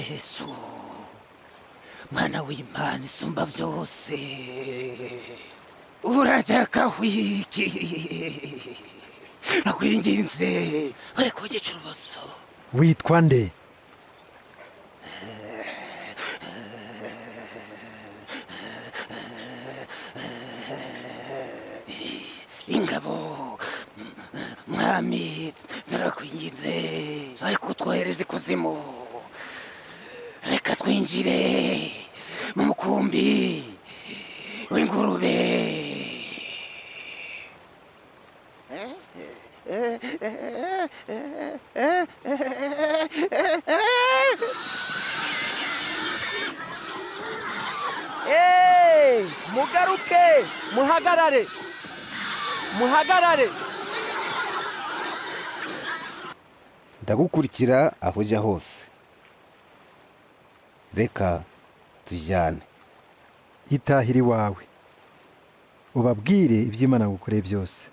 yesu mwana w'imana isumba byose urajyaka wiki akwinginze we kugica urubozo. witwa nde? ingabo mwami turakwinginze ariko twohereze ikuzimu, reka twinjire mu mukumbi w'ingurube. mugaruke muhagarare ndagukurikira aho ujya hose. reka tujyane. itahira iwawe ubabwire iby'Imana gukoreye byose.